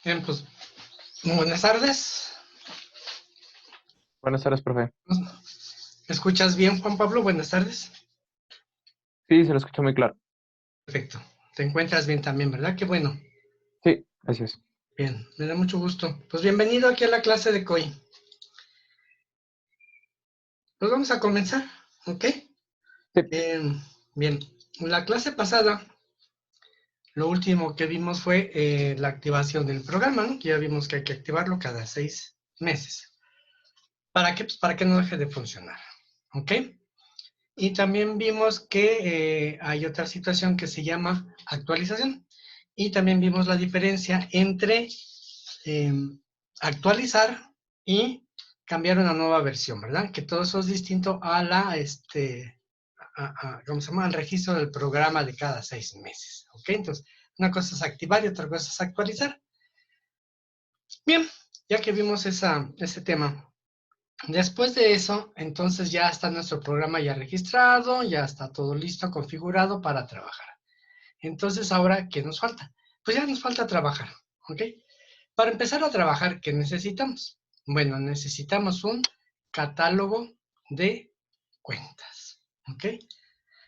Bien, pues, buenas tardes. Buenas tardes, profe. ¿Me escuchas bien, Juan Pablo? Buenas tardes. Sí, se lo escucho muy claro. Perfecto. Te encuentras bien también, ¿verdad? Qué bueno. Sí, gracias. Bien, me da mucho gusto. Pues bienvenido aquí a la clase de COI. Pues vamos a comenzar, ¿ok? Sí, Bien, la clase pasada, lo último que vimos fue la activación del programa, ¿no? Que ya vimos que hay que activarlo cada 6 meses. ¿Para qué? Pues para que no deje de funcionar, ¿ok? Y también vimos que hay otra situación que se llama actualización. Y también vimos la diferencia entre eh, actualizar y cambiar una nueva versión, ¿verdad? Que todo eso es distinto a ¿cómo se llama? Al registro del programa de cada 6 meses, ¿ok? Entonces, una cosa es activar y otra cosa es actualizar. Bien, ya que vimos ese tema, después de eso, entonces ya está nuestro programa ya registrado, ya está todo listo, configurado para trabajar. Entonces, ahora, ¿qué nos falta? Pues ya nos falta trabajar, ¿ok? Para empezar a trabajar, ¿qué necesitamos? Bueno, necesitamos un catálogo de cuentas, ¿ok?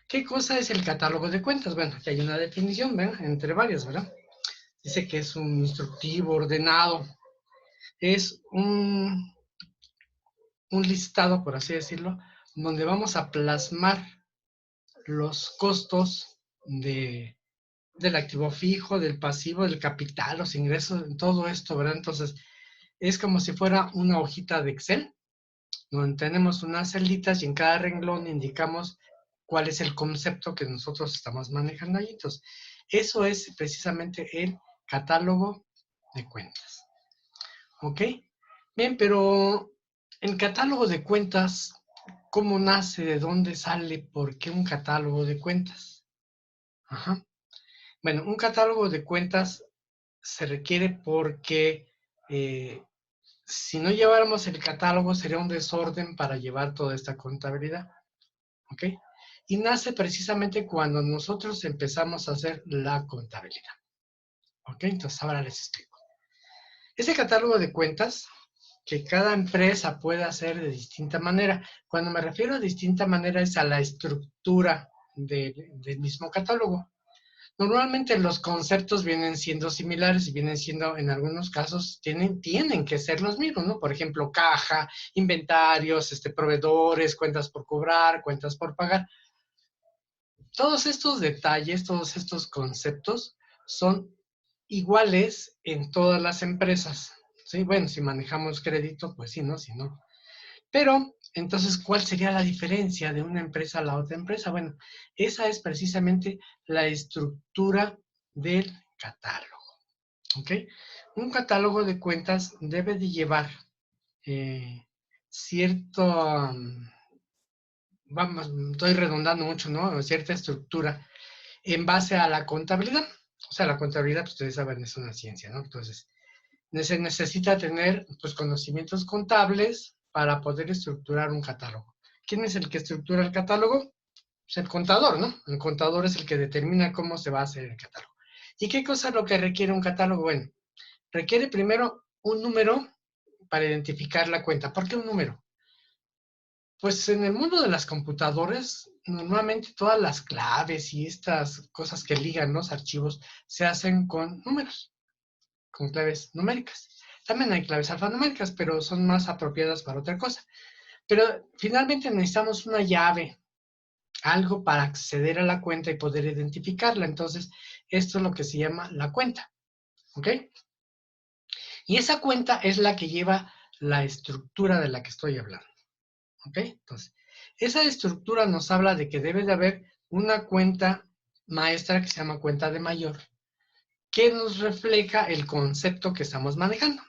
¿Qué cosa es el catálogo de cuentas? Bueno, aquí hay una definición, ¿verdad? Entre varias, ¿verdad? Dice que es un instructivo ordenado, es un listado, por así decirlo, donde vamos a plasmar los costos del activo fijo, del pasivo, del capital, los ingresos, todo esto, ¿verdad? Entonces, es como si fuera una hojita de Excel, donde tenemos unas celditas y en cada renglón indicamos cuál es el concepto que nosotros estamos manejando ahí. Entonces, eso es precisamente el catálogo de cuentas. ¿Ok? Bien, pero el catálogo de cuentas, ¿cómo nace? ¿De dónde sale? ¿Por qué un catálogo de cuentas? Ajá. Bueno, un catálogo de cuentas se requiere porque si no lleváramos el catálogo sería un desorden para llevar toda esta contabilidad, ¿ok? Y nace precisamente cuando nosotros empezamos a hacer la contabilidad, ¿ok? Entonces ahora les explico. Ese catálogo de cuentas que cada empresa puede hacer de distinta manera. Cuando me refiero a distinta manera es a la estructura del mismo catálogo. Normalmente los conceptos vienen siendo similares y vienen siendo, en algunos casos, tienen que ser los mismos, ¿no? Por ejemplo, caja, inventarios, proveedores, cuentas por cobrar, cuentas por pagar. Todos estos detalles, todos estos conceptos son iguales en todas las empresas. Sí, bueno, si manejamos crédito, pues sí, ¿no? Si no. Pero, entonces, ¿cuál sería la diferencia de una empresa a la otra empresa? Bueno, esa es precisamente la estructura del catálogo, ¿ok? Un catálogo de cuentas debe de llevar cierto, vamos, estoy redundando mucho, ¿no? Cierta estructura en base a la contabilidad. O sea, la contabilidad, pues, ustedes saben, es una ciencia, ¿no? Entonces, se necesita tener, pues, conocimientos contables para poder estructurar un catálogo. ¿Quién es el que estructura el catálogo? Pues el contador, ¿no? El contador es el que determina cómo se va a hacer el catálogo. ¿Y qué cosa es lo que requiere un catálogo? Bueno, requiere primero un número para identificar la cuenta. ¿Por qué un número? Pues en el mundo de las computadoras, normalmente todas las claves y estas cosas que ligan los archivos se hacen con números, con claves numéricas. También hay claves alfanuméricas, pero son más apropiadas para otra cosa. Pero finalmente necesitamos una llave, algo para acceder a la cuenta y poder identificarla. Entonces, esto es lo que se llama la cuenta, ¿ok? Y esa cuenta es la que lleva la estructura de la que estoy hablando, ¿ok? Entonces, esa estructura nos habla de que debe de haber una cuenta maestra que se llama cuenta de mayor, que nos refleja el concepto que estamos manejando.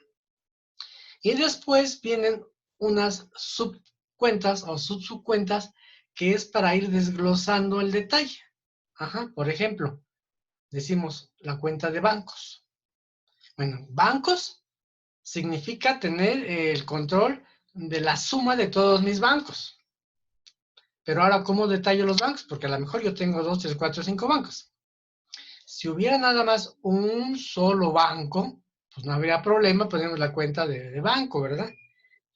Y después vienen unas subcuentas o subcuentas que es para ir desglosando el detalle. Ajá, por ejemplo, decimos la cuenta de bancos. Bueno, bancos significa tener el control de la suma de todos mis bancos. Pero ahora, ¿cómo detallo los bancos? Porque a lo mejor yo tengo 2, 3, 4, 5 bancos. Si hubiera nada más un solo banco, pues no habría problema, ponemos la cuenta de banco, ¿verdad?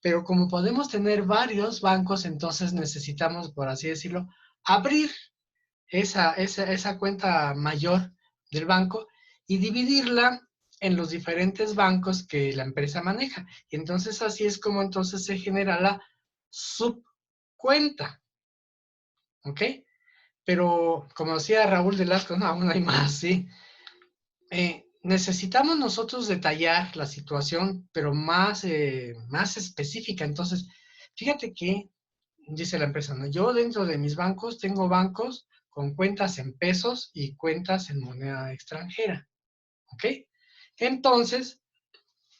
Pero como podemos tener varios bancos, entonces necesitamos, por así decirlo, abrir esa cuenta mayor del banco y dividirla en los diferentes bancos que la empresa maneja. Y entonces así es como entonces se genera la subcuenta, ¿ok? Pero como decía Raúl Velasco, no, aún hay más, ¿sí? Necesitamos nosotros detallar la situación, pero más específica. Entonces, fíjate que, dice la empresa, ¿no? Yo dentro de mis bancos tengo bancos con cuentas en pesos y cuentas en moneda extranjera, ¿ok? Entonces,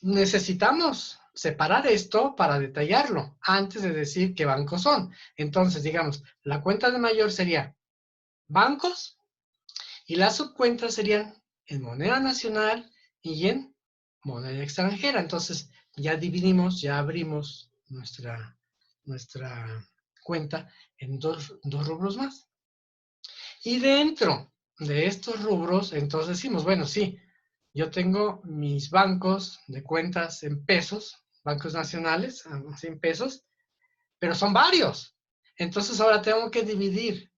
necesitamos separar esto para detallarlo antes de decir qué bancos son. Entonces, digamos, la cuenta de mayor sería bancos y las subcuentas serían en moneda nacional y en moneda extranjera. Entonces, ya dividimos, ya abrimos nuestra cuenta en dos rubros más. Y dentro de estos rubros, entonces decimos, bueno, sí, yo tengo mis bancos de cuentas en pesos, bancos nacionales, en pesos, pero son varios. Entonces ahora tengo que dividir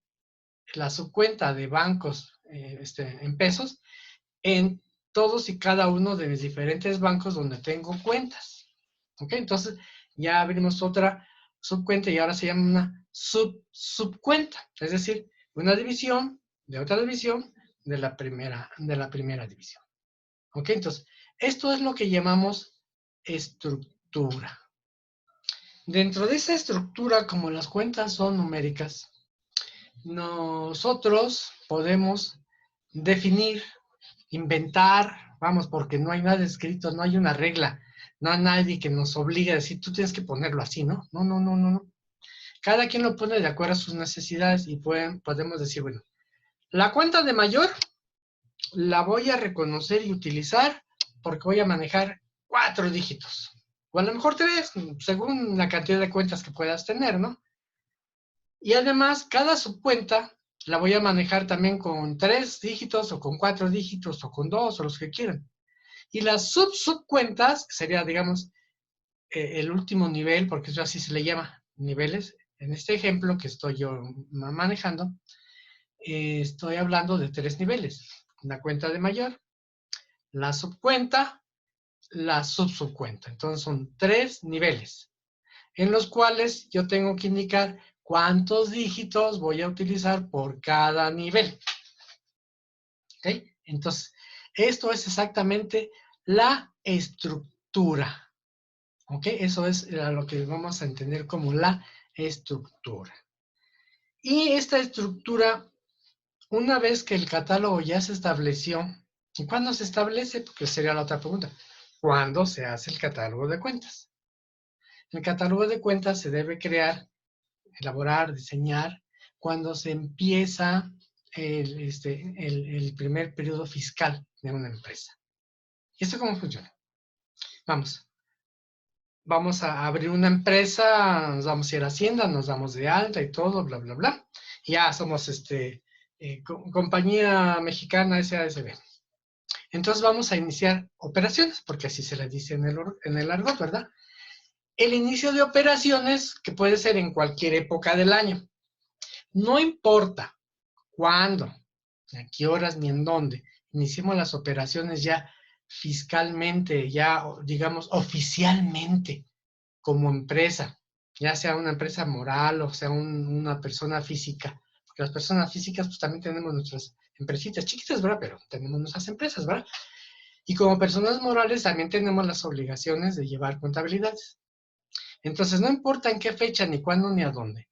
la subcuenta de bancos en pesos en todos y cada uno de mis diferentes bancos donde tengo cuentas. ¿Ok? Entonces ya abrimos otra subcuenta y ahora se llama una subcuenta, es decir, una división de otra división de la primera división. ¿Ok? Entonces, esto es lo que llamamos estructura. Dentro de esa estructura, como las cuentas son numéricas, nosotros podemos definir, inventar, vamos, porque no hay nada escrito, no hay una regla, no hay nadie que nos obligue a decir, tú tienes que ponerlo así, ¿no? No, no, no, no, no. Cada quien lo pone de acuerdo a sus necesidades y podemos decir, bueno, la cuenta de mayor la voy a reconocer y utilizar porque voy a manejar 4 dígitos. O a lo mejor 3, según la cantidad de cuentas que puedas tener, ¿no? Y además, cada subcuenta la voy a manejar también con 3 dígitos o con 4 dígitos o con 2 o los que quieran. Y las subcuentas, que sería, digamos, el último nivel, porque eso así se le llama, niveles. En este ejemplo que estoy yo manejando, estoy hablando de 3 niveles. La cuenta de mayor, la subcuenta, la subcuenta. Entonces son 3 niveles en los cuales yo tengo que indicar cuántos dígitos voy a utilizar por cada nivel. ¿Ok? Entonces, esto es exactamente la estructura. ¿Ok? Eso es lo que vamos a entender como la estructura. Y esta estructura, una vez que el catálogo ya se estableció, ¿y cuándo se establece? Porque sería la otra pregunta. ¿Cuándo se hace el catálogo de cuentas? El catálogo de cuentas se debe crear, elaborar, diseñar, cuando se empieza el primer periodo fiscal de una empresa. ¿Y esto cómo funciona? Vamos a abrir una empresa, nos vamos a ir a Hacienda, nos damos de alta y todo, bla, bla, bla. Y ya somos compañía mexicana SASB. Entonces vamos a iniciar operaciones, porque así se le dice en el argot, ¿verdad? El inicio de operaciones, que puede ser en cualquier época del año. No importa cuándo, a qué horas ni en dónde, iniciemos las operaciones ya fiscalmente, ya digamos oficialmente, como empresa, ya sea una empresa moral o sea una persona física, porque las personas físicas pues también tenemos nuestras empresitas chiquitas, ¿verdad? Pero tenemos nuestras empresas, ¿verdad? Y como personas morales también tenemos las obligaciones de llevar contabilidades. Entonces, no importa en qué fecha, ni cuándo, ni a dónde.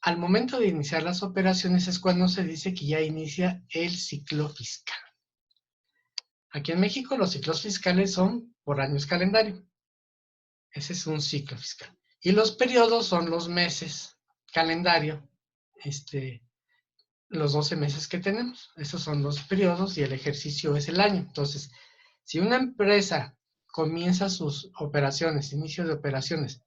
Al momento de iniciar las operaciones es cuando se dice que ya inicia el ciclo fiscal. Aquí en México los ciclos fiscales son por años calendario. Ese es un ciclo fiscal. Y los periodos son los meses calendario, los 12 meses que tenemos. Esos son los periodos y el ejercicio es el año. Entonces, si una empresa comienza sus operaciones, inicio de operaciones,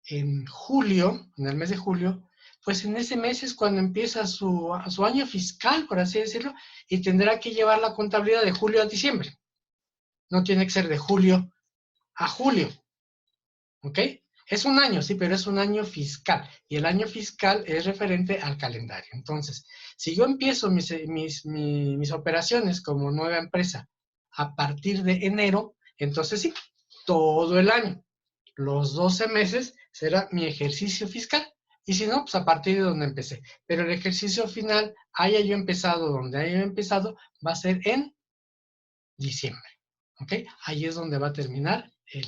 en julio, en el mes de julio, pues en ese mes es cuando empieza su año fiscal, por así decirlo, y tendrá que llevar la contabilidad de julio a diciembre. No tiene que ser de julio a julio, ¿ok? Es un año, sí, pero es un año fiscal. Y el año fiscal es referente al calendario. Entonces, si yo empiezo mis operaciones como nueva empresa a partir de enero, entonces sí, todo el año, los 12 meses será mi ejercicio fiscal. Y si no, pues a partir de donde empecé. Pero el ejercicio final, haya yo empezado donde haya empezado, va a ser en diciembre. ¿Ok? Ahí es donde va a terminar el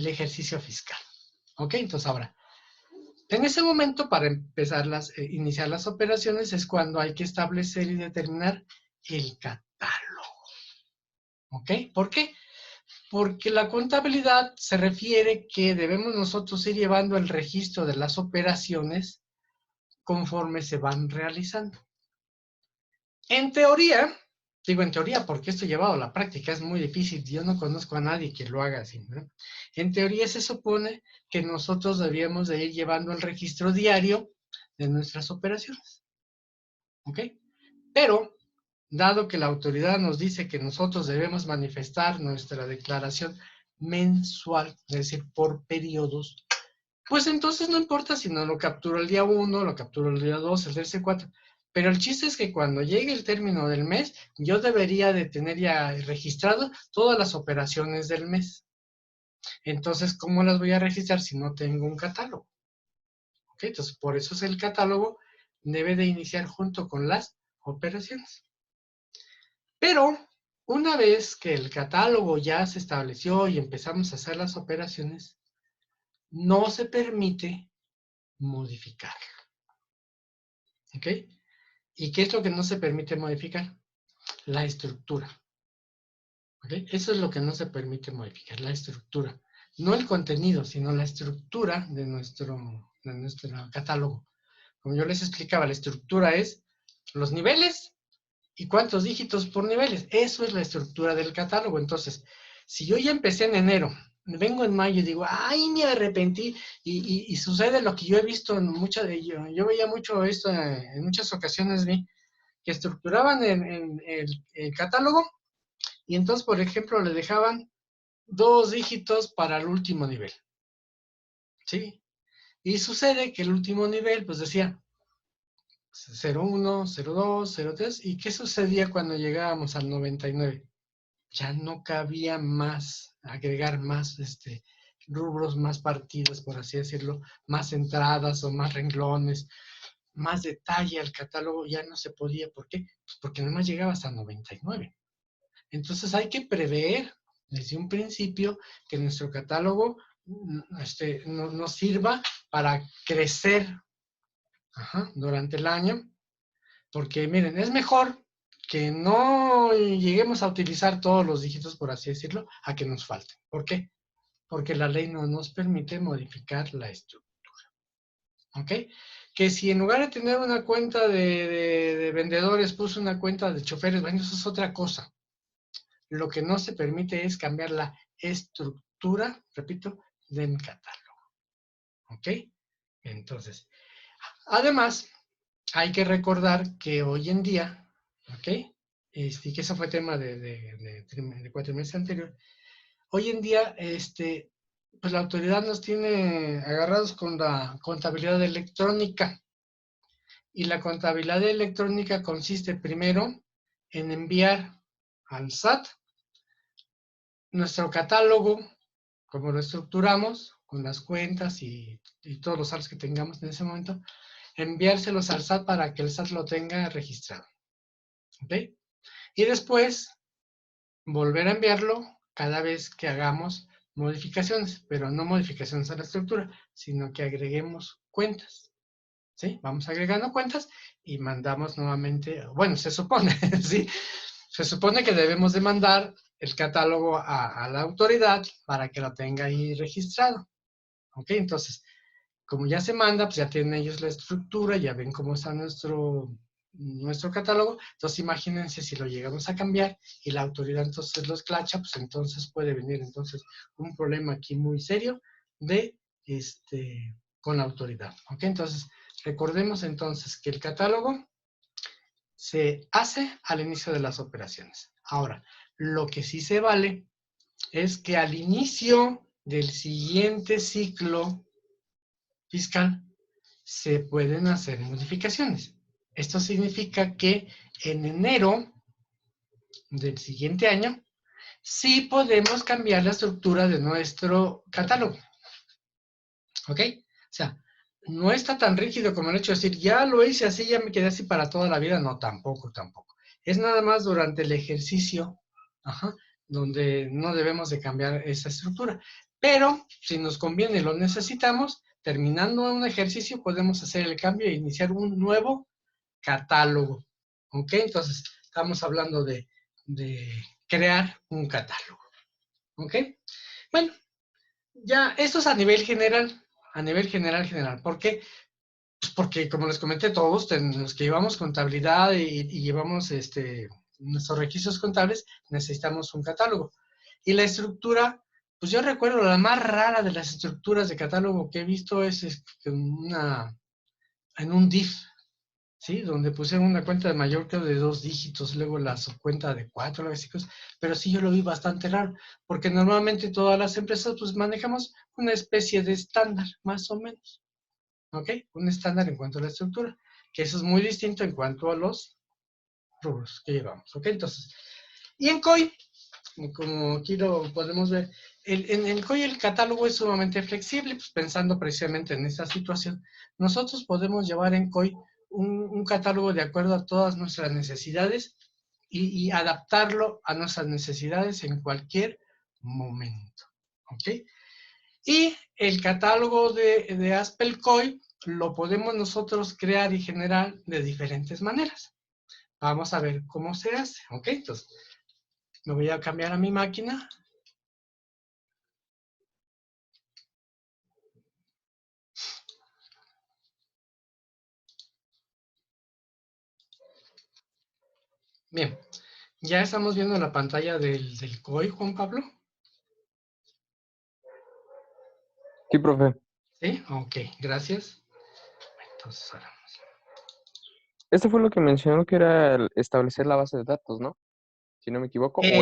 ejercicio fiscal. ¿Ok? Entonces ahora, en ese momento para empezar iniciar las operaciones es cuando hay que establecer y determinar el catálogo. ¿Ok? ¿Por qué? Porque la contabilidad se refiere que debemos nosotros ir llevando el registro de las operaciones conforme se van realizando. En teoría, digo en teoría porque esto llevado a la práctica es muy difícil, yo no conozco a nadie que lo haga así, ¿no? En teoría se supone que nosotros debíamos de ir llevando el registro diario de nuestras operaciones, ¿ok? Pero, dado que la autoridad nos dice que nosotros debemos manifestar nuestra declaración mensual, es decir, por periodos, pues entonces no importa si no lo capturo el día 1, lo capturo el día 2, el día 4. Pero el chiste es que cuando llegue el término del mes, yo debería de tener ya registrado todas las operaciones del mes. Entonces, ¿cómo las voy a registrar si no tengo un catálogo? ¿Okay? Entonces, por eso es el catálogo debe de iniciar junto con las operaciones. Pero una vez que el catálogo ya se estableció y empezamos a hacer las operaciones, no se permite modificar. ¿Ok? ¿Y qué es lo que no se permite modificar? La estructura. ¿Okay? Eso es lo que no se permite modificar, la estructura. No el contenido, sino la estructura de nuestro catálogo. Como yo les explicaba, la estructura es los niveles y cuántos dígitos por niveles. Eso es la estructura del catálogo. Entonces, si yo ya empecé en enero, vengo en mayo y digo, ay, me arrepentí, y sucede lo que yo he visto en muchas de ellos. Yo veía mucho esto, en muchas ocasiones vi que estructuraban el catálogo y entonces, por ejemplo, le dejaban 2 dígitos para el último nivel, ¿sí? Y sucede que el último nivel, pues decía 01, 02, 03, ¿y qué sucedía cuando llegábamos al 99? Ya no cabía más, agregar más rubros, más partidas, por así decirlo, más entradas o más renglones, más detalle al catálogo, ya no se podía. ¿Por qué? Pues porque nada más llegaba hasta 99. Entonces hay que prever desde un principio que nuestro catálogo nos sirva para crecer durante el año, porque miren, es mejor que no lleguemos a utilizar todos los dígitos, por así decirlo, a que nos falten. ¿Por qué? Porque la ley no nos permite modificar la estructura. ¿Ok? Que si en lugar de tener una cuenta de vendedores puso una cuenta de choferes, bueno, eso es otra cosa. Lo que no se permite es cambiar la estructura, repito, del catálogo. ¿Ok? Entonces, además, hay que recordar que hoy en día, ¿ok? Que eso fue tema de cuatrimestre anterior. Hoy en día, pues la autoridad nos tiene agarrados con la contabilidad electrónica. Y la contabilidad electrónica consiste primero en enviar al SAT nuestro catálogo, como lo estructuramos, con las cuentas y todos los saldos que tengamos en ese momento, enviárselos al SAT para que el SAT lo tenga registrado. ¿Ok? Y después volver a enviarlo cada vez que hagamos modificaciones, pero no modificaciones a la estructura, sino que agreguemos cuentas. ¿Sí? Vamos agregando cuentas y mandamos nuevamente, bueno, se supone, ¿sí? Se supone que debemos de mandar el catálogo a la autoridad para que lo tenga ahí registrado. ¿Ok? Entonces, como ya se manda, pues ya tienen ellos la estructura, ya ven cómo está nuestro catálogo. Entonces, imagínense si lo llegamos a cambiar y la autoridad entonces lo esclacha, pues entonces puede venir entonces un problema aquí muy serio de con la autoridad. ¿Ok? Entonces, recordemos entonces que el catálogo se hace al inicio de las operaciones. Ahora, lo que sí se vale es que al inicio del siguiente ciclo fiscal se pueden hacer modificaciones. Esto significa que en enero del siguiente año sí podemos cambiar la estructura de nuestro catálogo. ¿Ok? O sea, no está tan rígido como el hecho de decir, ya lo hice así, ya me quedé así para toda la vida. No, tampoco, tampoco. Es nada más durante el ejercicio, ajá, donde no debemos de cambiar esa estructura. Pero si nos conviene y lo necesitamos, terminando un ejercicio podemos hacer el cambio e iniciar un nuevo catálogo. ¿Ok? Entonces, estamos hablando de crear un catálogo. ¿Ok? Bueno, ya, eso es a nivel general, general. ¿Por qué? Pues porque, como les comenté, todos los que llevamos contabilidad y llevamos nuestros registros contables, necesitamos un catálogo. Y la estructura, pues yo recuerdo la más rara de las estructuras de catálogo que he visto es en un DIF, ¿sí? Donde puse una cuenta de mayor que de 2 dígitos, luego la subcuenta de 4, algo así, pero sí yo lo vi bastante raro, porque normalmente todas las empresas pues manejamos una especie de estándar, más o menos, ¿ok? Un estándar en cuanto a la estructura, que eso es muy distinto en cuanto a los rubros que llevamos, ¿ok? Entonces, y en COI, como aquí lo podemos ver, en el COI el catálogo es sumamente flexible, pues pensando precisamente en esta situación, nosotros podemos llevar en COI un catálogo de acuerdo a todas nuestras necesidades y adaptarlo a nuestras necesidades en cualquier momento, ¿ok? Y el catálogo de Aspel COI lo podemos nosotros crear y generar de diferentes maneras. Vamos a ver cómo se hace, ¿ok? Entonces, me voy a cambiar a mi máquina. Bien, ya estamos viendo la pantalla del COI, Juan Pablo. Sí, profe. ¿Sí? Ok, gracias. Entonces, ahora. Esto fue lo que mencionó que era establecer la base de datos, ¿no? Si no me equivoco, o ese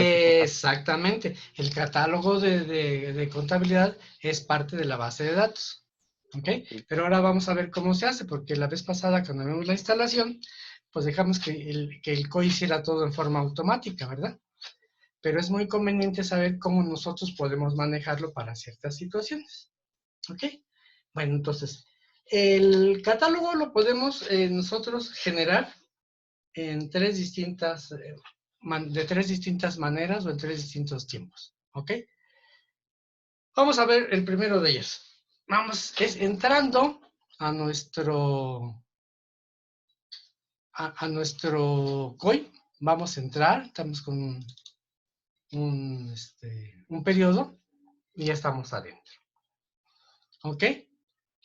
es otra. Exactamente. El catálogo de contabilidad es parte de la base de datos. ¿Ok? Sí. Pero ahora vamos a ver cómo se hace, porque la vez pasada cuando vimos la instalación, pues dejamos que el COI hiciera todo en forma automática, ¿verdad? Pero es muy conveniente saber cómo nosotros podemos manejarlo para ciertas situaciones. ¿Ok? Bueno, entonces, el catálogo lo podemos nosotros generar en de tres distintas maneras o en tres distintos tiempos. ¿Ok? Vamos a ver el primero de ellos. Es entrando a nuestro COI. Vamos a entrar, estamos con un periodo y ya estamos adentro. ¿Ok?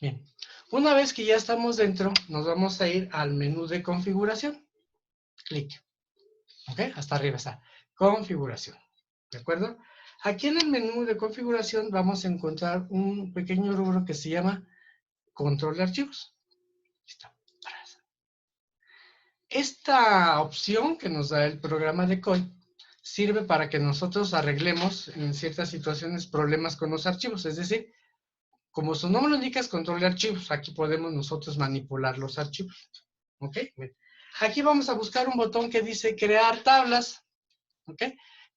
Bien. Una vez que ya estamos dentro, nos vamos a ir al menú de configuración. Clic. ¿Ok? Hasta arriba está. Configuración. ¿De acuerdo? Aquí en el menú de configuración vamos a encontrar un pequeño rubro que se llama control de archivos. Está. Esta opción que nos da el programa de COI sirve para que nosotros arreglemos en ciertas situaciones problemas con los archivos. Es decir, como su nombre lo indica, es control de archivos. Aquí podemos nosotros manipular los archivos. ¿Ok? Bien. Aquí vamos a buscar un botón que dice crear tablas. ¿Ok?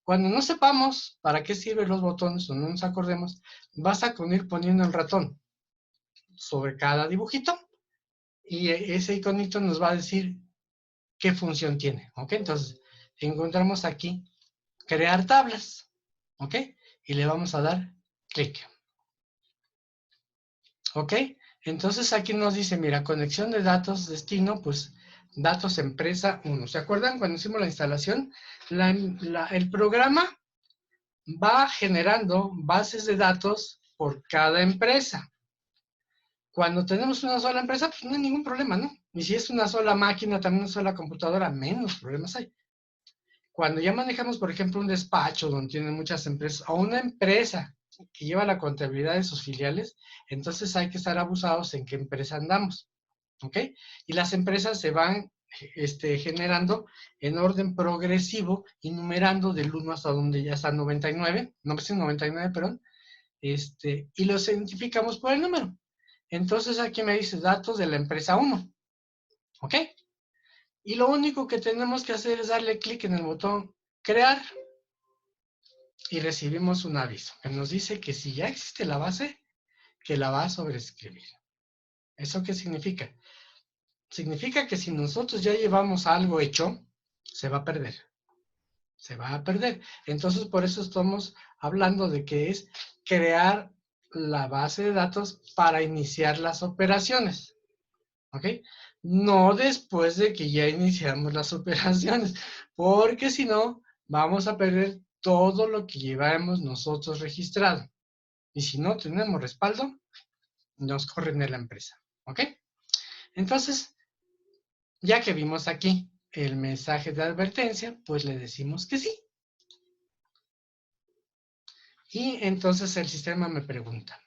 Cuando no sepamos para qué sirven los botones o no nos acordemos, vas a ir poniendo el ratón sobre cada dibujito y ese iconito nos va a decir qué función tiene. ¿Ok? Entonces, encontramos aquí crear tablas. ¿Ok? Y le vamos a dar clic. ¿Ok? Entonces aquí nos dice, mira, conexión de datos destino, pues datos empresa 1. ¿Se acuerdan cuando hicimos la instalación? El programa va generando bases de datos por cada empresa. Cuando tenemos una sola empresa, pues no hay ningún problema, ¿no? Y si es una sola máquina, también una sola computadora, menos problemas hay. Cuando ya manejamos, por ejemplo, un despacho donde tienen muchas empresas, o una empresa que lleva la contabilidad de sus filiales, entonces hay que estar abusados en qué empresa andamos, ¿ok? Y las empresas se van generando en orden progresivo y numerando del 1 hasta donde ya está 99, 999, perdón, y los identificamos por el número. Entonces aquí me dice datos de la empresa 1, ¿ok? Y lo único que tenemos que hacer es darle clic en el botón crear y recibimos un aviso que nos dice que si ya existe la base, que la va a sobreescribir. ¿Eso qué significa? Significa que si nosotros ya llevamos algo hecho, se va a perder. Se va a perder. Entonces, por eso estamos hablando de que es crear la base de datos para iniciar las operaciones. ¿Ok? No después de que ya iniciamos las operaciones, porque si no, vamos a perder todo lo que llevamos nosotros registrado. Y si no tenemos respaldo, nos corren de la empresa. ¿Ok? Entonces, ya que vimos aquí el mensaje de advertencia, pues le decimos que sí. Y entonces el sistema me pregunta,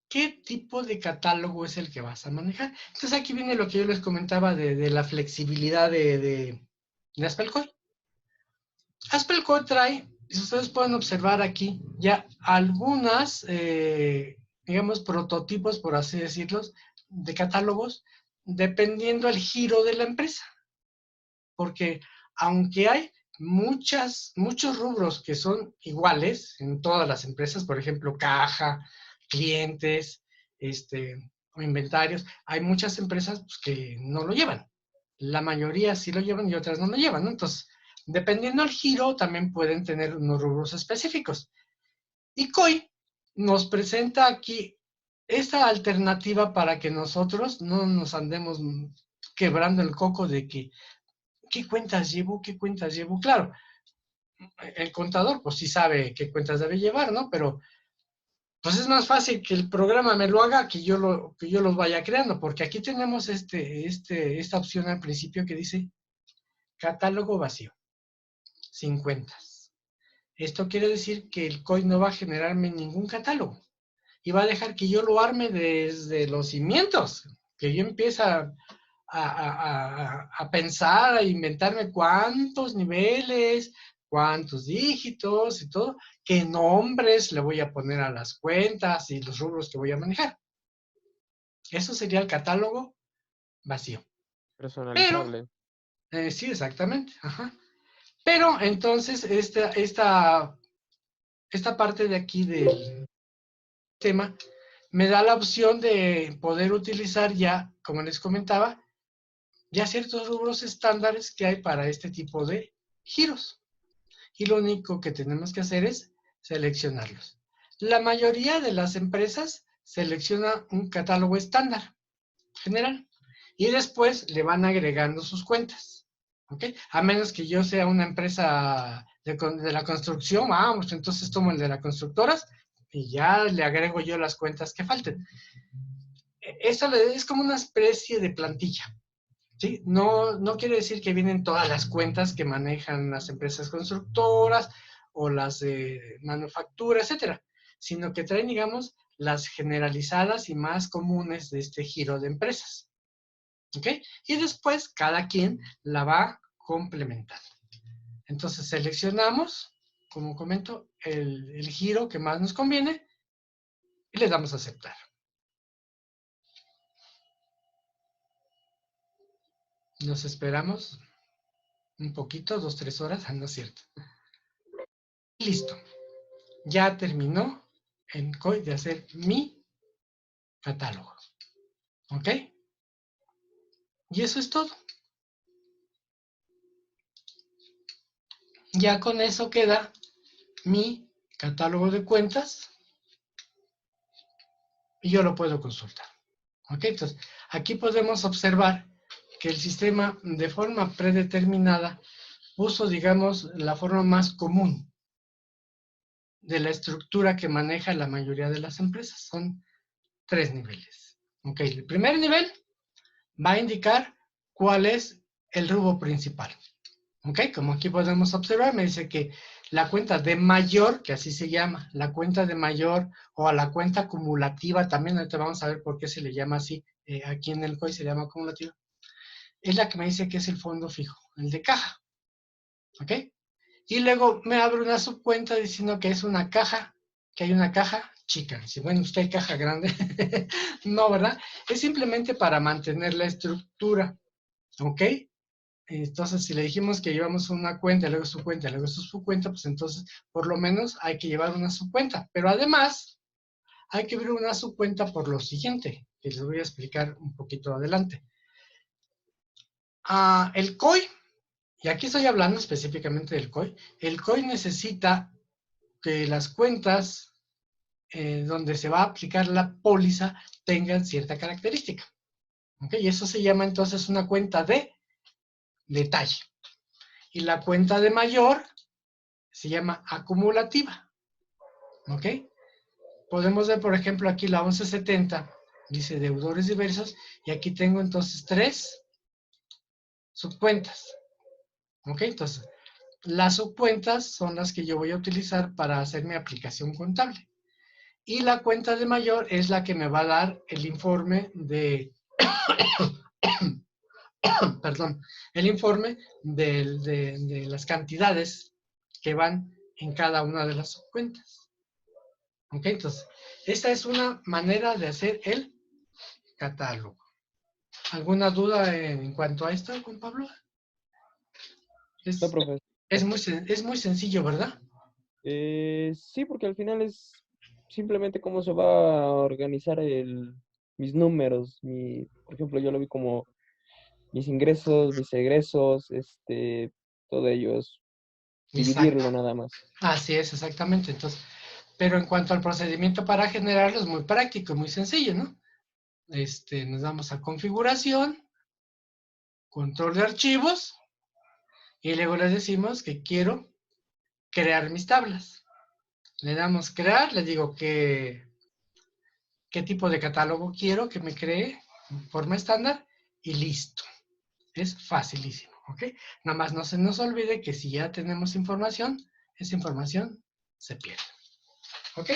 ¿qué tipo de catálogo es el que vas a manejar? Entonces aquí viene lo que yo les comentaba de la flexibilidad de Aspelcore. Aspelcore trae, si ustedes pueden observar aquí, ya algunas, digamos, prototipos, por así decirlos, de catálogos, dependiendo del giro de la empresa. Porque aunque hay muchos rubros que son iguales en todas las empresas, por ejemplo, caja, clientes, o inventarios, hay muchas empresas pues, que no lo llevan. La mayoría sí lo llevan y otras no lo llevan, ¿no? Entonces, dependiendo del giro, también pueden tener unos rubros específicos. Y COI nos presenta aquí esta alternativa para que nosotros no nos andemos quebrando el coco de que ¿qué cuentas llevo? ¿Qué cuentas llevo? Claro, el contador pues sí sabe qué cuentas debe llevar, ¿no? Pero pues es más fácil que el programa me lo haga que yo los vaya creando, porque aquí tenemos esta opción al principio que dice catálogo vacío, sin cuentas. Esto quiere decir que el COI no va a generarme ningún catálogo y va a dejar que yo lo arme desde los cimientos, que yo empiece a pensar, a inventarme cuántos niveles, cuántos dígitos y todo, qué nombres le voy a poner a las cuentas y los rubros que voy a manejar. Eso sería el catálogo vacío. Pero, Personalizable. sí, exactamente. Ajá. Pero entonces esta parte de aquí del tema me da la opción de poder utilizar ya, como les comentaba, ya ciertos rubros estándares que hay para este tipo de giros. Y lo único que tenemos que hacer es seleccionarlos. La mayoría de las empresas selecciona un catálogo estándar general y después le van agregando sus cuentas. ¿Ok? A menos que yo sea una empresa de la construcción, vamos, entonces tomo el de las constructoras y ya le agrego yo las cuentas que falten. Eso es como una especie de plantilla. ¿Sí? No quiere decir que vienen todas las cuentas que manejan las empresas constructoras o las de manufactura, etcétera, sino que traen, digamos, las generalizadas y más comunes de este giro de empresas. ¿Ok? Y después cada quien la va complementando. Entonces seleccionamos, como comento, el giro que más nos conviene y le damos a aceptar. Nos esperamos un poquito, 2-3 horas, no es cierto. Listo. Ya terminó en COI de hacer mi catálogo. ¿Ok? Y eso es todo. Ya con eso queda mi catálogo de cuentas y yo lo puedo consultar. ¿Ok? Entonces, aquí podemos observar que el sistema de forma predeterminada puso, digamos, la forma más común de la estructura que maneja la mayoría de las empresas. Son 3 niveles. ¿Ok? El primer nivel va a indicar cuál es el rubro principal. ¿Ok? Como aquí podemos observar, me dice que la cuenta de mayor, que así se llama, la cuenta de mayor o a la cuenta acumulativa, también ahorita vamos a ver por qué se le llama así, aquí en el COI se llama acumulativa, es la que me dice que es el fondo fijo, el de caja. ¿Ok? Y luego me abre una subcuenta diciendo que es una caja, que hay una caja chica. Si bueno, usted hay caja grande. No, ¿verdad? Es simplemente para mantener la estructura. ¿Ok? Entonces, si le dijimos que llevamos una cuenta, luego su cuenta, luego su subcuenta, pues entonces, por lo menos hay que llevar una subcuenta. Pero además, hay que ver una subcuenta por lo siguiente, que les voy a explicar un poquito adelante. El COI, y aquí estoy hablando específicamente del COI, el COI necesita que las cuentas donde se va a aplicar la póliza tengan cierta característica. ¿Okay? Y eso se llama entonces una cuenta de detalle. Y la cuenta de mayor se llama acumulativa. ¿Ok? Podemos ver, por ejemplo, aquí la 1170, dice deudores diversos, y aquí tengo entonces 3 subcuentas. ¿Ok? Entonces, las subcuentas son las que yo voy a utilizar para hacer mi aplicación contable. Y la cuenta de mayor es la que me va a dar el informe de, perdón, el informe de las cantidades que van en cada una de las subcuentas. ¿Ok? Entonces, esta es una manera de hacer el catálogo. ¿Alguna duda en cuanto a esto, Juan Pablo? No, Es, profesor. es muy sencillo, ¿verdad? Sí, porque al final es simplemente cómo se va a organizar mis números. Por ejemplo, yo lo vi como mis ingresos, mis egresos, todo ello es Exacto. dividirlo nada más. Así es, exactamente. Entonces, pero en cuanto al procedimiento para generarlo, es muy práctico, muy sencillo, ¿no? Nos damos a configuración, control de archivos, y luego les decimos que quiero crear mis tablas. Le damos crear, le digo qué tipo de catálogo quiero que me cree en forma estándar y listo. Es facilísimo, ¿ok? Nada más no se nos olvide que si ya tenemos información, esa información se pierde, ¿ok?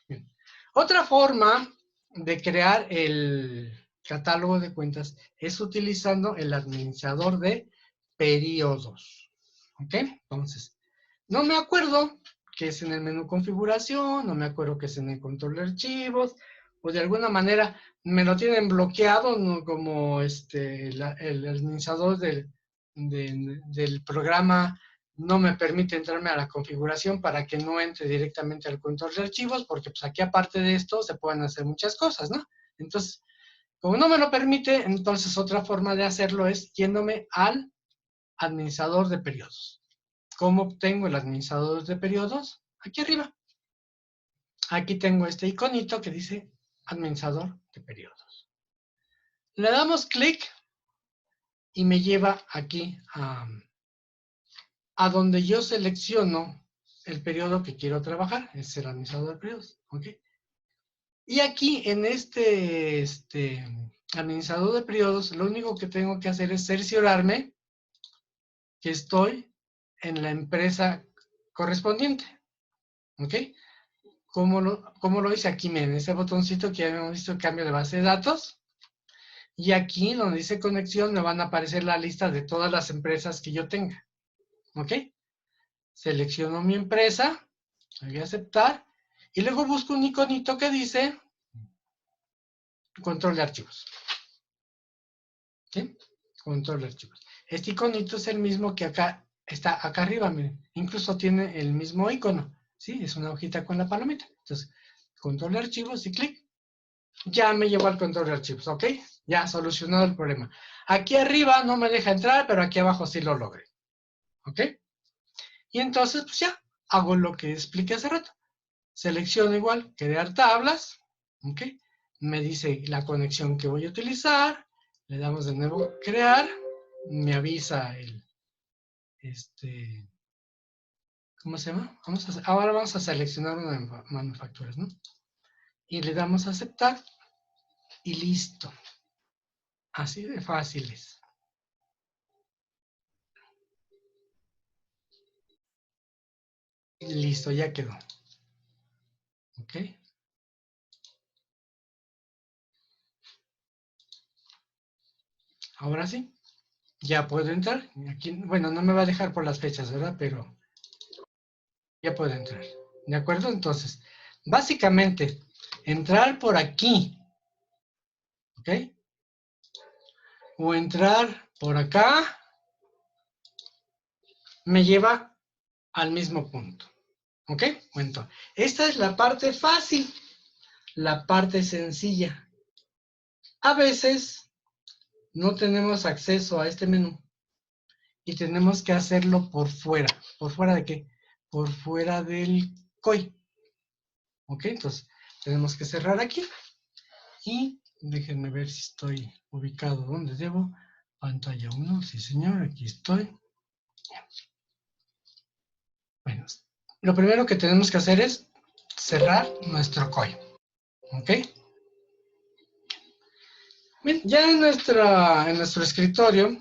Bien. Otra forma de crear el catálogo de cuentas es utilizando el administrador de periodos, ¿ok? Entonces, no me acuerdo que es en el menú configuración, no me acuerdo que es en el control de archivos, o de alguna manera me lo tienen bloqueado, ¿no? Como el administrador del programa no me permite entrarme a la configuración para que no entre directamente al control de archivos, porque pues aquí aparte de esto se pueden hacer muchas cosas, ¿no? Entonces, como no me lo permite, entonces otra forma de hacerlo es yéndome al administrador de periodos. ¿Cómo obtengo el administrador de periodos? Aquí arriba. Aquí tengo este iconito que dice administrador de periodos. Le damos clic y me lleva aquí a donde yo selecciono el periodo que quiero trabajar, es el administrador de periodos. ¿Okay? Y aquí en este administrador de periodos, lo único que tengo que hacer es cerciorarme que estoy en la empresa correspondiente. ¿Ok? ¿Cómo lo hice aquí? Miren, ese botoncito que ya habíamos visto, cambio de base de datos. Y aquí, donde dice conexión, me van a aparecer la lista de todas las empresas que yo tenga. ¿Ok? Selecciono mi empresa, voy a aceptar, y luego busco un iconito que dice control de archivos. ¿Sí? Control de archivos. Este iconito es el mismo que acá está acá arriba, miren. Incluso tiene el mismo icono. ¿Sí? Es una hojita con la palomita. Entonces, control de archivos y clic. Ya me llevó al control de archivos, ¿ok? Ya solucionado el problema. Aquí arriba no me deja entrar, pero aquí abajo sí lo logré. ¿Ok? Y entonces, pues ya, hago lo que expliqué hace rato. Selecciono igual, crear tablas, ¿ok? Me dice la conexión que voy a utilizar, le damos de nuevo crear, me avisa este, ¿cómo se llama? Ahora vamos a seleccionar una de manufacturas, ¿no? Y le damos a aceptar y listo. Así de fáciles. Listo, ya quedó. ¿Ok? Ahora sí. ya puedo entrar. Aquí, bueno, no me va a dejar por las fechas, ¿verdad? Pero ya puedo entrar. ¿De acuerdo? Entonces, básicamente, entrar por aquí, ¿ok? O entrar por acá, me lleva al mismo punto, ¿ok? Bueno, esta es la parte fácil, la parte sencilla. A veces no tenemos acceso a este menú y tenemos que hacerlo por fuera. ¿Por fuera de qué? Por fuera del COI. ¿Ok? Entonces, tenemos que cerrar aquí y déjenme ver si estoy ubicado donde debo. Pantalla 1, sí señor, aquí estoy. Bueno, lo primero que tenemos que hacer es cerrar nuestro COI. ¿Ok? Bien, ya en nuestro escritorio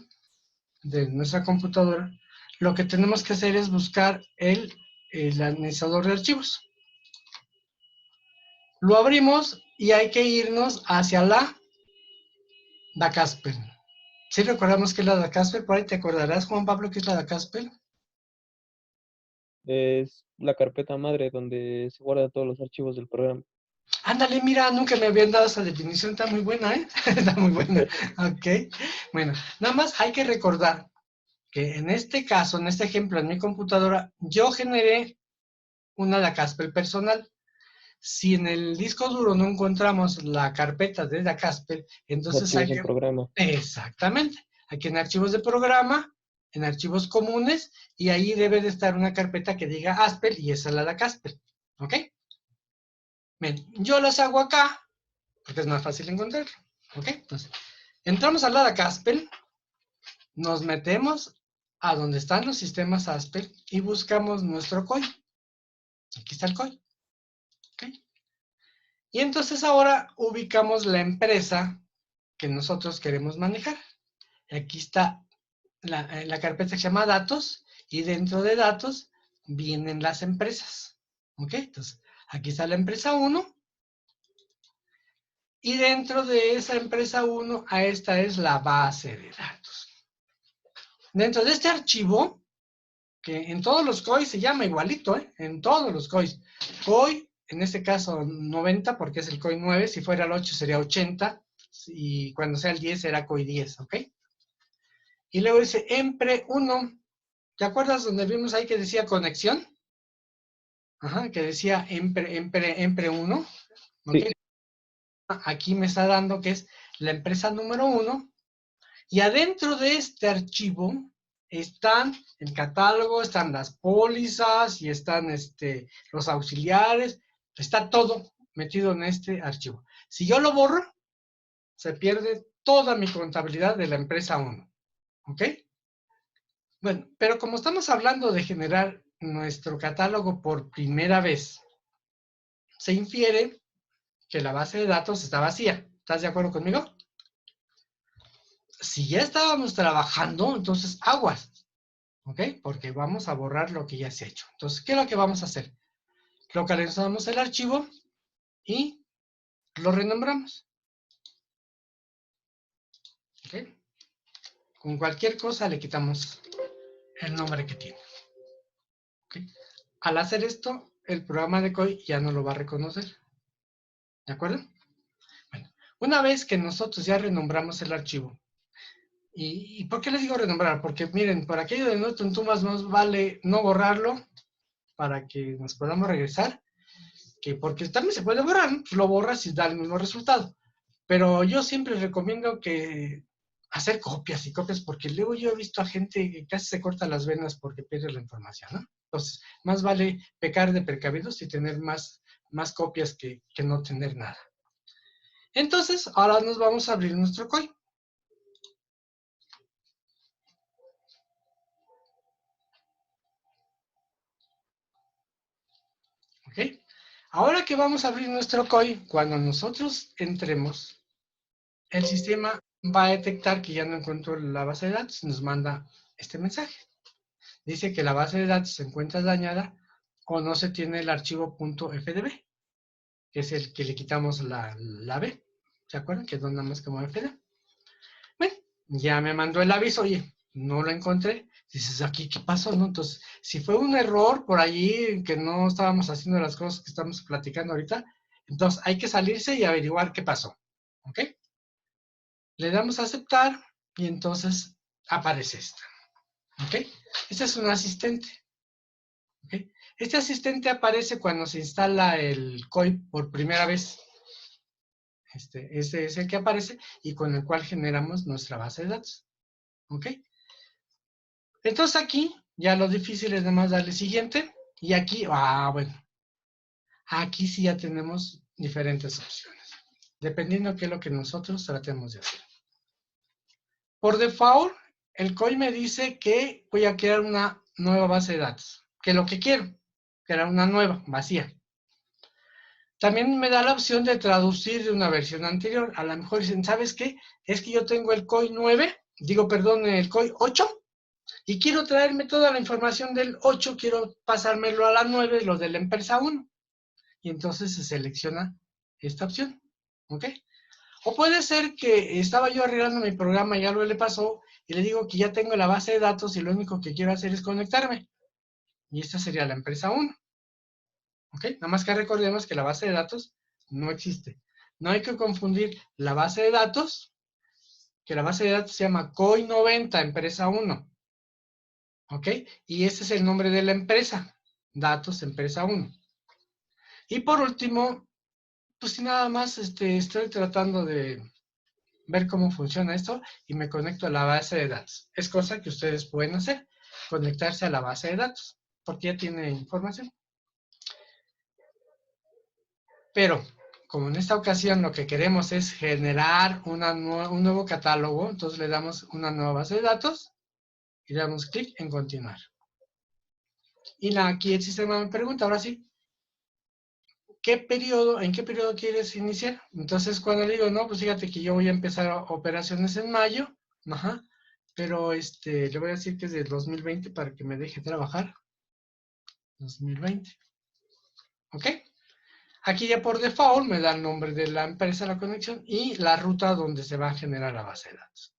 de nuestra computadora, lo que tenemos que hacer es buscar el administrador de archivos. Lo abrimos y hay que irnos hacia la Dacasper. ¿Sí recordamos qué es la Dacasper? Por ahí te acordarás, Juan Pablo, qué es la Dacasper. Es la carpeta madre donde se guardan todos los archivos del programa. Ándale, mira, nunca me habían dado esa definición, está muy buena, ¿eh? Está muy buena, ok. Bueno, nada más hay que recordar que en este caso, en este ejemplo, en mi computadora, yo generé una Dacasper personal. Si en el disco duro no encontramos la carpeta de Dacasper, Los entonces hay archivos en que... programa. Exactamente. Aquí en archivos de programa, en archivos comunes, y ahí debe de estar una carpeta que diga Asper y esa es la Dacasper. ¿Ok? Bien, yo las hago acá, porque es más fácil encontrarlo. ¿Ok? Entonces, entramos a la Dacasper, nos metemos a donde están los sistemas Asper y buscamos nuestro COI. Aquí está el COI. ¿Ok? Y entonces ahora ubicamos la empresa que nosotros queremos manejar. Aquí está la carpeta que se llama datos y dentro de datos vienen las empresas. ¿Ok? Entonces, aquí está la empresa 1 y dentro de esa empresa 1, a esta es la base de datos. Dentro de este archivo, que en todos los COI se llama igualito, ¿eh? En todos los COIs. COI, en este caso 90, porque es el COI 9, si fuera el 8 sería 80, y cuando sea el 10 será COI 10, ¿ok? Y luego dice EMPRE 1. ¿Te acuerdas donde vimos ahí que decía conexión? Ajá, que decía EMPRE 1. ¿Ok? Sí, Aquí me está dando que es la empresa número 1. Y adentro de este archivo están el catálogo, están las pólizas y están los auxiliares. Está todo metido en este archivo. Si yo lo borro, se pierde toda mi contabilidad de la empresa 1. ¿Ok? Bueno, pero como estamos hablando de generar nuestro catálogo por primera vez, se infiere que la base de datos está vacía. ¿Estás de acuerdo conmigo? Si ya estábamos trabajando, entonces aguas, ¿ok? Porque vamos a borrar lo que ya se ha hecho. Entonces, ¿qué es lo que vamos a hacer? Localizamos el archivo y lo renombramos, ¿ok? Con cualquier cosa le quitamos el nombre que tiene, ¿ok? Al hacer esto, el programa de COI ya no lo va a reconocer, ¿de acuerdo? Bueno, una vez que nosotros ya renombramos el archivo, ¿y por qué les digo renombrar? Porque miren, por aquello de no tuntumas nos vale no borrarlo para que nos podamos regresar, que porque también se puede borrar, ¿no? Pues lo borras y da el mismo resultado. Pero yo siempre recomiendo que hacer copias y copias, porque luego yo he visto a gente que casi se corta las venas porque pierde la información, ¿no? Entonces, más vale pecar de precavidos y tener más copias que no tener nada. Entonces, ahora nos vamos a abrir nuestro COI. ¿Ok? Ahora que vamos a abrir nuestro COI, cuando nosotros entremos, el sistema va a detectar que ya no encontró la base de datos y nos manda este mensaje. Dice que la base de datos se encuentra dañada o no se tiene el archivo .fdb, que es el que le quitamos la B. ¿Se acuerdan? Que es nada más como fd. Bueno, ya me mandó el aviso, oye, no lo encontré. Dices, aquí, ¿qué pasó? ¿No? Entonces, si fue un error por allí, que no estábamos haciendo las cosas que estamos platicando ahorita, entonces hay que salirse y averiguar qué pasó. ¿Ok? Le damos a aceptar y entonces aparece esta. ¿Ok? Este es un asistente. ¿Ok? Este asistente aparece cuando se instala el COI por primera vez. Este es el que aparece y con el cual generamos nuestra base de datos. ¿Ok? Entonces aquí ya lo difícil es nada más darle siguiente y aquí, bueno, aquí sí ya tenemos diferentes opciones, dependiendo de qué es lo que nosotros tratemos de hacer. Por default, el COI me dice que voy a crear una nueva base de datos, que es lo que quiero, crear una nueva, vacía. También me da la opción de traducir de una versión anterior. A lo mejor dicen, ¿sabes qué? Es que yo tengo el COI 9, el COI 8, y quiero traerme toda la información del 8, quiero pasármelo a la 9, lo de la empresa 1. Y entonces se selecciona esta opción. ¿Ok? O puede ser que estaba yo arreglando mi programa y algo le pasó y le digo que ya tengo la base de datos y lo único que quiero hacer es conectarme. Y esta sería la empresa 1. ¿Ok? Nada más que recordemos que la base de datos no existe. No hay que confundir la base de datos, que la base de datos se llama COI 90, empresa 1. ¿Ok? Y ese es el nombre de la empresa, datos empresa 1. Y por último, pues si nada más estoy tratando de ver cómo funciona esto y me conecto a la base de datos. Es cosa que ustedes pueden hacer, conectarse a la base de datos, porque ya tiene información. Pero, como en esta ocasión lo que queremos es generar un nuevo catálogo, entonces le damos una nueva base de datos y le damos clic en continuar. Y aquí el sistema me pregunta, ahora sí, ¿en qué periodo quieres iniciar? Entonces cuando le digo, no, pues fíjate que yo voy a empezar operaciones en mayo, ajá, pero le voy a decir que es del 2020 para que me deje trabajar. 2020. ¿Ok? Aquí ya por default me da el nombre de la empresa, la conexión y la ruta donde se va a generar la base de datos.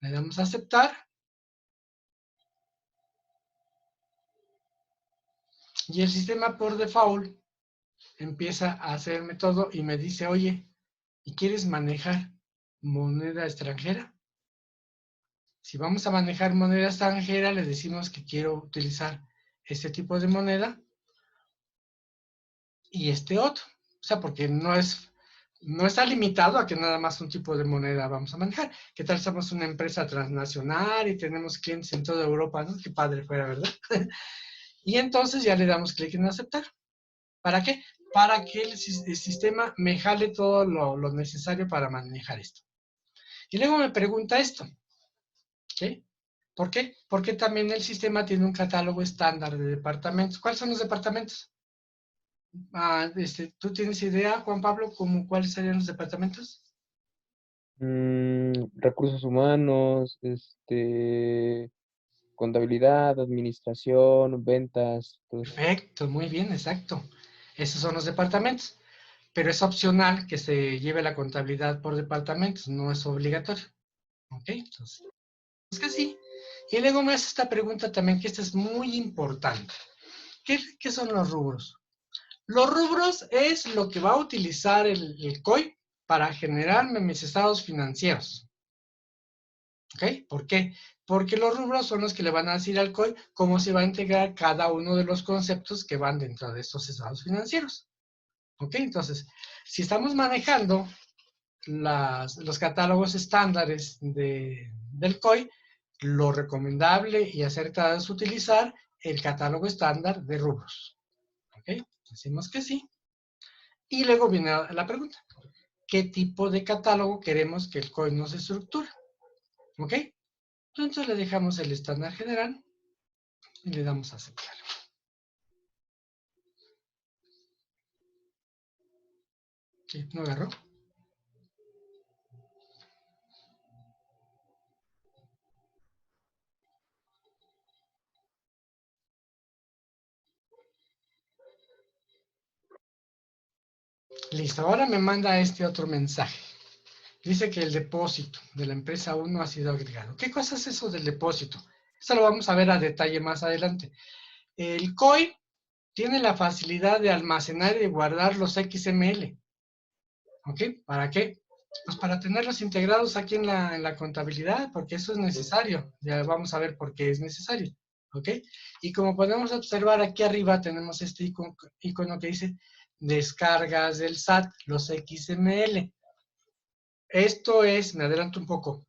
Le damos a aceptar. Y el sistema por default empieza a hacerme todo y me dice, oye, ¿y quieres manejar moneda extranjera? Si vamos a manejar moneda extranjera, le decimos que quiero utilizar este tipo de moneda y este otro. O sea, porque no está limitado a que nada más un tipo de moneda vamos a manejar. ¿Qué tal somos una empresa transnacional y tenemos clientes en toda Europa, ¿no? Qué padre fuera, ¿verdad? Y entonces ya le damos clic en aceptar. ¿Para qué? Para que el sistema me jale todo lo necesario para manejar esto. Y luego me pregunta esto, ¿sí? ¿Por qué? Porque también el sistema tiene un catálogo estándar de departamentos. ¿Cuáles son los departamentos? ¿Tú tienes idea, Juan Pablo, cuáles serían los departamentos? Recursos humanos, contabilidad, administración, ventas, todo eso. Perfecto, muy bien, exacto. Esos son los departamentos. Pero es opcional que se lleve la contabilidad por departamentos, no es obligatorio. ¿Ok? Entonces, es que sí. Y luego me hace esta pregunta también, que esta es muy importante. ¿Qué son los rubros? Los rubros es lo que va a utilizar el COI para generarme mis estados financieros. ¿Ok? ¿Por qué? Porque los rubros son los que le van a decir al COI cómo se va a integrar cada uno de los conceptos que van dentro de estos estados financieros. ¿Ok? Entonces, si estamos manejando los catálogos estándares del COI, lo recomendable y acertado es utilizar el catálogo estándar de rubros. ¿Ok? Decimos que sí. Y luego viene la pregunta. ¿Qué tipo de catálogo queremos que el COI nos estructure? ¿Ok? Entonces le dejamos el estándar general y le damos a aceptar. ¿Sí? ¿No agarró? Listo, ahora me manda este otro mensaje Dice que el depósito de la empresa 1 ha sido agregado. ¿Qué cosa es eso del depósito? Eso lo vamos a ver a detalle más adelante. El COI tiene la facilidad de almacenar y guardar los XML. ¿Ok? ¿Para qué? Pues para tenerlos integrados aquí en la contabilidad, porque eso es necesario. Ya vamos a ver por qué es necesario. ¿Ok? Y como podemos observar aquí arriba, tenemos este icono que dice descargas del SAT, los XML. Esto es, me adelanto un poco,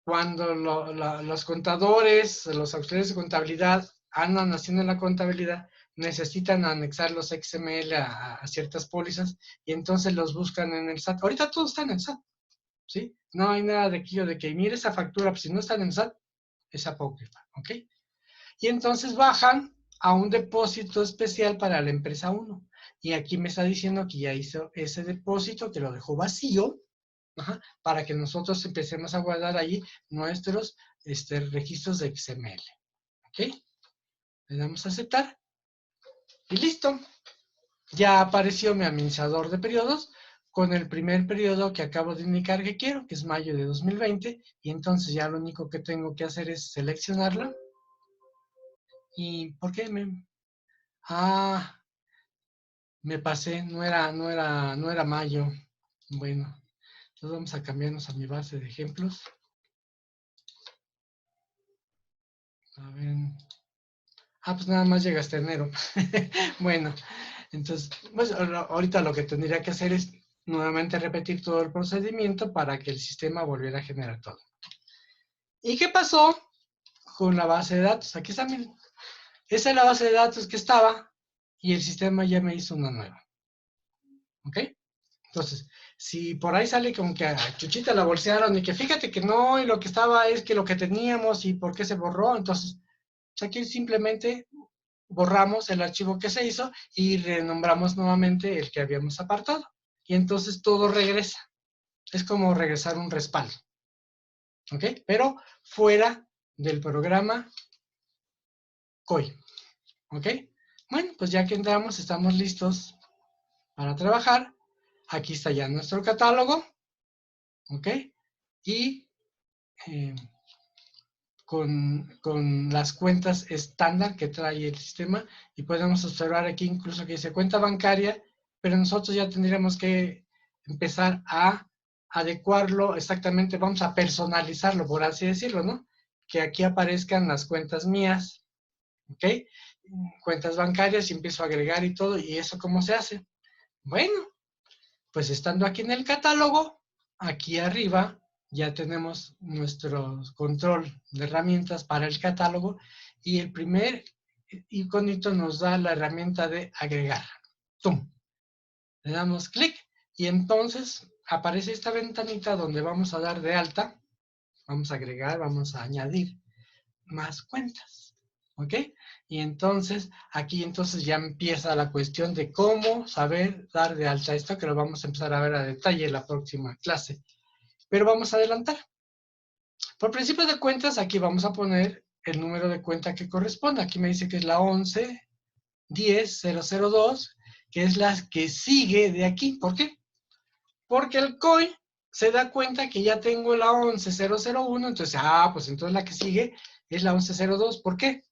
cuando los contadores, los auxiliares de contabilidad andan haciendo la contabilidad, necesitan anexar los XML a ciertas pólizas y entonces los buscan en el SAT. Ahorita todo está en el SAT, ¿sí? No hay nada de aquello de que mire esa factura, pues si no está en el SAT, es apócrifa, ¿ok? Y entonces bajan a un depósito especial para la empresa 1. Y aquí me está diciendo que ya hizo ese depósito, que lo dejó vacío, ajá, para que nosotros empecemos a guardar ahí nuestros registros de XML. ¿Ok? Le damos a aceptar y listo. Ya apareció mi administrador de periodos con el primer periodo que acabo de indicar que quiero, que es mayo de 2020, y entonces ya lo único que tengo que hacer es seleccionarla. ¿Y por qué Ah, me pasé, no era mayo. Bueno, entonces vamos a cambiarnos a mi base de ejemplos. A ver. Pues nada más llega hasta enero. Bueno, entonces, pues ahorita lo que tendría que hacer es nuevamente repetir todo el procedimiento para que el sistema volviera a generar todo. ¿Y qué pasó con la base de datos? Aquí está, miren. Esa es la base de datos que estaba y el sistema ya me hizo una nueva. ¿Ok? Entonces, si por ahí sale como que a Chuchita la bolsearon y que fíjate que no, y lo que estaba es que lo que teníamos y por qué se borró, entonces aquí simplemente borramos el archivo que se hizo y renombramos nuevamente el que habíamos apartado. Y entonces todo regresa. Es como regresar un respaldo. ¿Ok? Pero fuera del programa COI. ¿Ok? Bueno, pues ya que entramos, estamos listos para trabajar. Aquí está ya nuestro catálogo. ¿Ok? Y con las cuentas estándar que trae el sistema y podemos observar aquí incluso que dice cuenta bancaria, pero nosotros ya tendríamos que empezar a adecuarlo exactamente, vamos a personalizarlo, por así decirlo, ¿no? Que aquí aparezcan las cuentas mías, ¿ok? Cuentas bancarias y empiezo a agregar y todo, ¿y eso cómo se hace? Bueno, pues estando aquí en el catálogo, aquí arriba ya tenemos nuestro control de herramientas para el catálogo y el primer iconito nos da la herramienta de agregar. ¡Tum! Le damos clic y entonces aparece esta ventanita donde vamos a dar de alta, vamos a agregar, vamos a añadir más cuentas. ¿Ok? Y entonces, aquí entonces ya empieza la cuestión de cómo saber dar de alta esto, que lo vamos a empezar a ver a detalle en la próxima clase. Pero vamos a adelantar. Por principio de cuentas, aquí vamos a poner el número de cuenta que corresponde. Aquí me dice que es la 11-10-002, que es la que sigue de aquí. ¿Por qué? Porque el COI se da cuenta que ya tengo la 11-001, entonces, pues entonces la que sigue es la 11-02. ¿Por qué?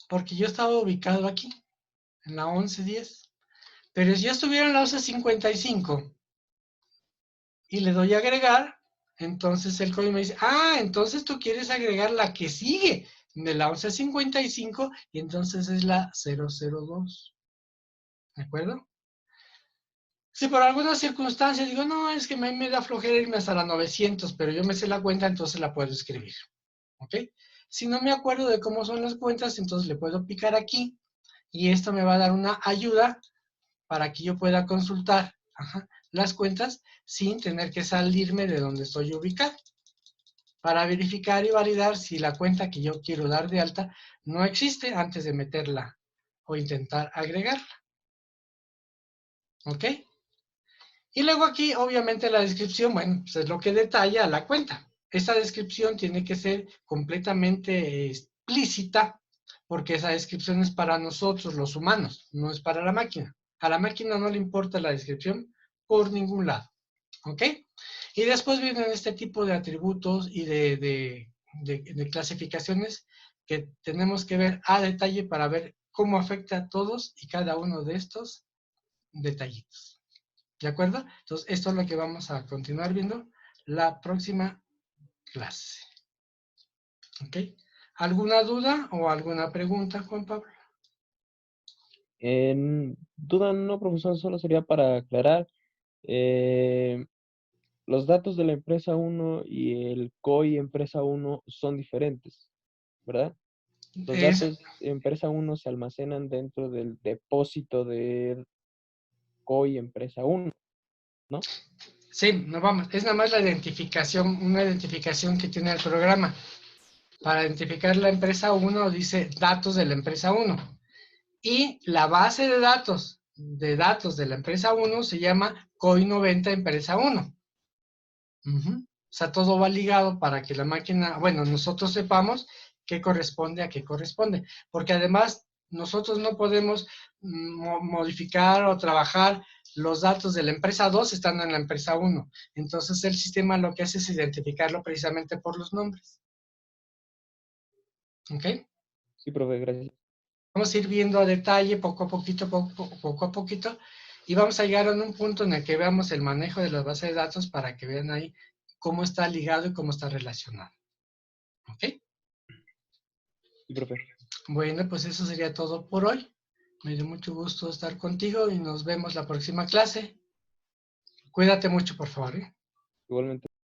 Porque yo estaba ubicado aquí, en la 11-10. Pero si yo estuviera en la 11-55 y le doy a agregar, entonces el código me dice, entonces tú quieres agregar la que sigue de la 11-55 y entonces es la 002. ¿De acuerdo? Si por alguna circunstancia digo, no, es que me da flojera irme hasta la 900, pero yo me sé la cuenta, entonces la puedo escribir. ¿Ok? Si no me acuerdo de cómo son las cuentas, entonces le puedo picar aquí y esto me va a dar una ayuda para que yo pueda consultar las cuentas sin tener que salirme de donde estoy ubicado, para verificar y validar si la cuenta que yo quiero dar de alta no existe antes de meterla o intentar agregarla. ¿Ok? Y luego aquí, obviamente, la descripción, bueno, pues es lo que detalla la cuenta. Esa descripción tiene que ser completamente explícita, porque esa descripción es para nosotros, los humanos, no es para la máquina. A la máquina no le importa la descripción por ningún lado. ¿Ok? Y después vienen este tipo de atributos y de clasificaciones que tenemos que ver a detalle para ver cómo afecta a todos y cada uno de estos detallitos. ¿De acuerdo? Entonces, esto es lo que vamos a continuar viendo la próxima clase. ¿Ok? ¿Alguna duda o alguna pregunta, Juan Pablo? En duda no, profesor, solo sería para aclarar. eh, los datos de la empresa uno y el COI empresa uno son diferentes, ¿verdad? Los Es, datos de empresa uno se almacenan dentro del depósito de COI empresa uno, ¿no? sí, no vamos, es nada más la identificación, una identificación que tiene el programa. Para identificar la empresa 1 dice datos de la empresa 1. Y la base de la empresa 1 se llama COI 90 empresa 1. O sea, todo va ligado para que la máquina, bueno, nosotros sepamos qué corresponde a qué corresponde. Porque además nosotros no podemos modificar o trabajar los datos de la empresa 2 estando en la empresa 1. Entonces el sistema lo que hace es identificarlo precisamente por los nombres. ¿Ok? Sí, profe, gracias. Vamos a ir viendo a detalle, poco a poquito, y vamos a llegar a un punto en el que veamos el manejo de las bases de datos para que vean ahí cómo está ligado y cómo está relacionado. ¿Ok? Sí, profe. Bueno, pues eso sería todo por hoy. Me dio mucho gusto estar contigo y nos vemos la próxima clase. Cuídate mucho, por favor, ¿eh? Igualmente.